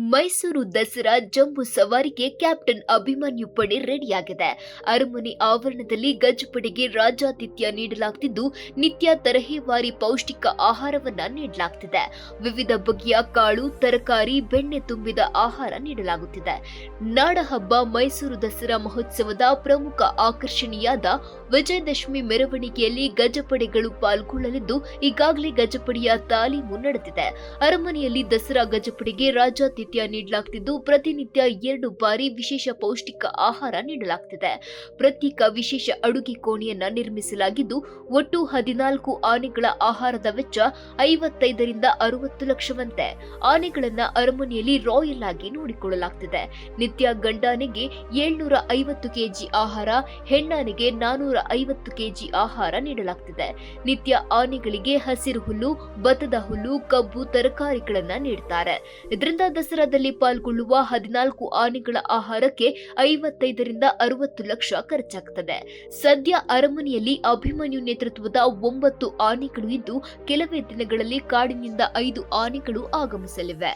ಮೈಸೂರು ದಸರಾ ಜಂಬೂ ಸವಾರಿಗೆ captain Abhimanyu ಪಡೆ ರೆಡಿಯಾಗಿದೆ. ಅರಮನೆ ಆವರಣದಲ್ಲಿ ಗಜಪಡೆಗೆ ರಾಜಾತಿಥ್ಯ ನೀಡಲಾಗುತ್ತಿದ್ದು, ನಿತ್ಯ ತರಹೇವಾರಿ ಪೌಷ್ಟಿಕ ಆಹಾರವನ್ನ ನೀಡಲಾಗುತ್ತಿದೆ. ವಿವಿಧ ಬಗೆಯ ಕಾಳು, ತರಕಾರಿ, ಬೆಣ್ಣೆ ತುಂಬಿದ ಆಹಾರ ನೀಡಲಾಗುತ್ತಿದೆ. ನಾಡಹಬ್ಬ ಮೈಸೂರು ದಸರಾ ಮಹೋತ್ಸವದ ಪ್ರಮುಖ ಆಕರ್ಷಣೆಯಾದ ವಿಜಯದಶಮಿ ಮೆರವಣಿಗೆಯಲ್ಲಿ ಗಜಪಡೆಗಳು ಪಾಲ್ಗೊಳ್ಳಲಿದ್ದು, ಈಗಾಗಲೇ ಗಜಪಡೆಯ ತಾಲೀಮು ನಡೆದಿದೆ. ಅರಮನೆಯಲ್ಲಿ ದಸರಾ ಗಜಪಡೆಗೆ ರಾಜಾತಿಥ್ಯ ನೀಡಲಾಗುತ್ತಿದ್ದು, ಪ್ರತಿನಿತ್ಯ 2 ಬಾರಿ ವಿಶೇಷ ಪೌಷ್ಟಿಕ ಆಹಾರ ನೀಡಲಾಗುತ್ತಿದೆ. ಪ್ರತ್ಯೇಕ ವಿಶೇಷ ಅಡುಗೆ ಕೋಣೆಯನ್ನ ನಿರ್ಮಿಸಲಾಗಿದ್ದು, ಒಟ್ಟು 14 ಆನೆಗಳ ಆಹಾರದ ವೆಚ್ಚ 55 ರಿಂದ 60 ಲಕ್ಷವಂತೆ. ಆನೆಗಳನ್ನ ಅರಮನೆಯಲ್ಲಿ ರಾಯಲ್ ಆಗಿ ನೋಡಿಕೊಳ್ಳಲಾಗುತ್ತಿದೆ. ನಿತ್ಯ ಗಂಡಾನೆಗೆ 750 ಕೆಜಿ ಆಹಾರ, ಹೆಣ್ಣಾನೆಗೆ 450 ಕೆಜಿ ಆಹಾರ ನೀಡಲಾಗುತ್ತಿದೆ. ನಿತ್ಯ ಆನೆಗಳಿಗೆ ಹಸಿರು ಹುಲ್ಲು, ಭತ್ತದ ಹುಲ್ಲು, ಕಬ್ಬು, ತರಕಾರಿಗಳನ್ನ ನೀಡುತ್ತಾರೆ. ಇದರಿಂದ ದಸರಾದಲ್ಲಿ ಪಾಲ್ಗೊಳ್ಳುವ 14 ಆನೆಗಳ ಆಹಾರಕ್ಕೆ 55 ರಿಂದ 60 ಲಕ್ಷ ಖರ್ಚಾಗುತ್ತದೆ. ಸದ್ಯ ಅರಮನೆಯಲ್ಲಿ ಅಭಿಮನ್ಯು ನೇತೃತ್ವದ 9 ಆನೆಗಳು ಇದ್ದು, ಕೆಲವೇ ದಿನಗಳಲ್ಲಿ ಕಾಡಿನಿಂದ 5 ಆನೆಗಳು ಆಗಮಿಸಲಿವೆ.